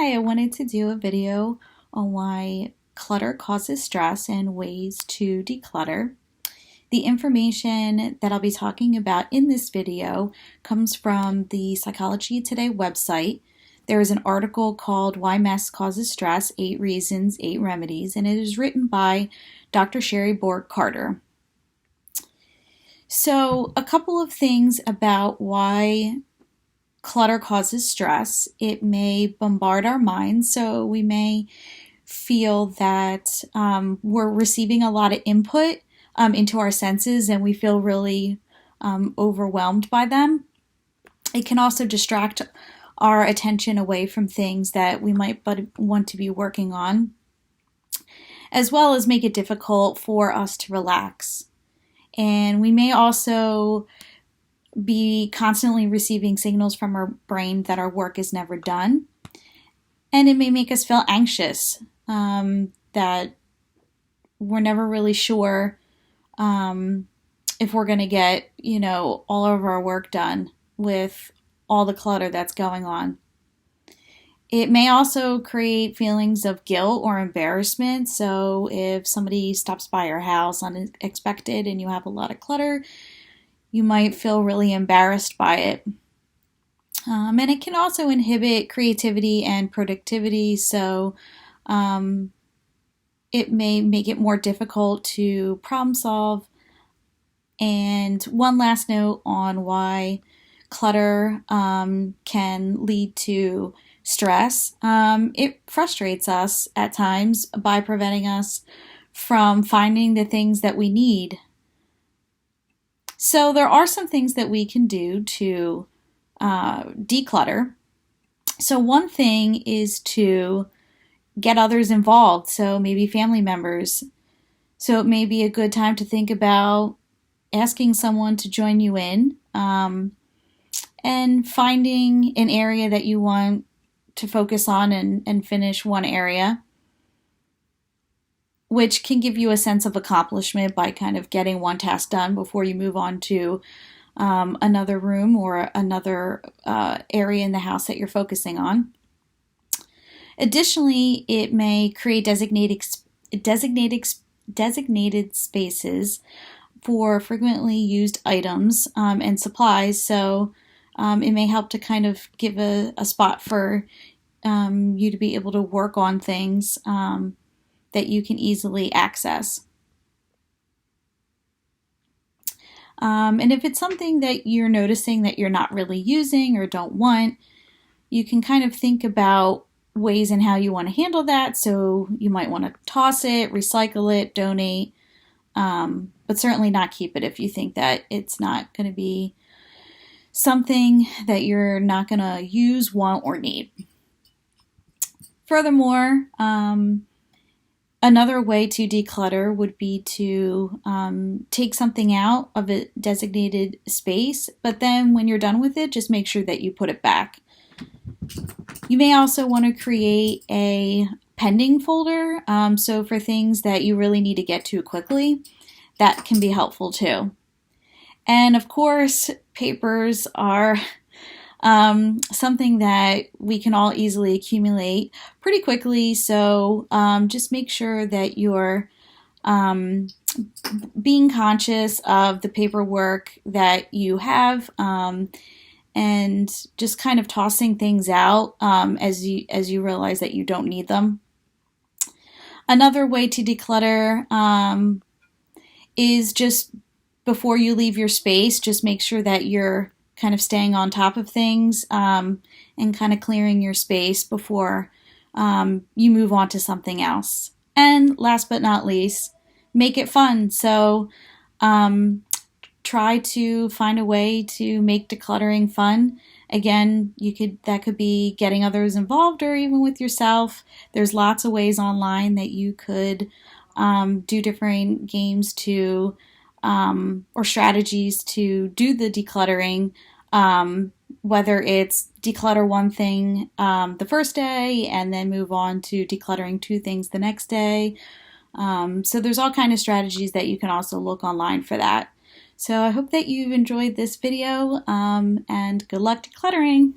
Hi, I wanted to do a video on why clutter causes stress and ways to declutter. The information that I'll be talking about in this video comes from the Psychology Today website. There is an article called Why Mess Causes Stress, 8 Reasons, 8 Remedies, and it is written by Dr. Sherry Borg Carter. So, a couple of things about why clutter causes stress. It may bombard our minds, so we may feel that we're receiving a lot of input into our senses and we feel really overwhelmed by them. It can also distract our attention away from things that we might want to be working on, as well as make it difficult for us to relax. And we may also be constantly receiving signals from our brain that our work is never done. And it may make us feel anxious, that we're never really sure if we're going to get, all of our work done with all the clutter that's going on. It may also create feelings of guilt or embarrassment. So if somebody stops by your house unexpected and you have a lot of clutter, you might feel really embarrassed by it. And it can also inhibit creativity and productivity, so it may make it more difficult to problem solve. And one last note on why clutter can lead to stress. It frustrates us at times by preventing us from finding the things that we need. So there are some things that we can do to declutter. So one thing is to get others involved, so maybe family members. So it may be a good time to think about asking someone to join you in and finding an area that you want to focus on and finish one area, which can give you a sense of accomplishment by kind of getting one task done before you move on to another room or another area in the house that you're focusing on. Additionally, it may create designated spaces for frequently used items and supplies, so it may help to kind of give a spot for you to be able to work on things that you can easily access. And if it's something that you're noticing that you're not really using or don't want, you can kind of think about ways in how you want to handle that. So you might want to toss it, recycle it, donate, but certainly not keep it if you think that it's not going to be something that you're not going to use, want, or need. Furthermore, another way to declutter would be to take something out of a designated space, but then when you're done with it, just make sure that you put it back. You may also want to create a pending folder, so for things that you really need to get to quickly, that can be helpful too. And of course, papers are something that we can all easily accumulate pretty quickly, so just make sure that you're being conscious of the paperwork that you have, and just kind of tossing things out as you realize that you don't need them. Another way to declutter is just before you leave your space, just make sure that you're kind of staying on top of things and kind of clearing your space before you move on to something else. And last but not least, make it fun. So try to find a way to make decluttering fun. Again, that could be getting others involved or even with yourself. There's lots of ways online that you could do different games to or strategies to do the decluttering, whether it's declutter one thing the first day and then move on to decluttering 2 things the next day. So there's all kinds of strategies that you can also look online for that. So I hope that you've enjoyed this video and good luck decluttering.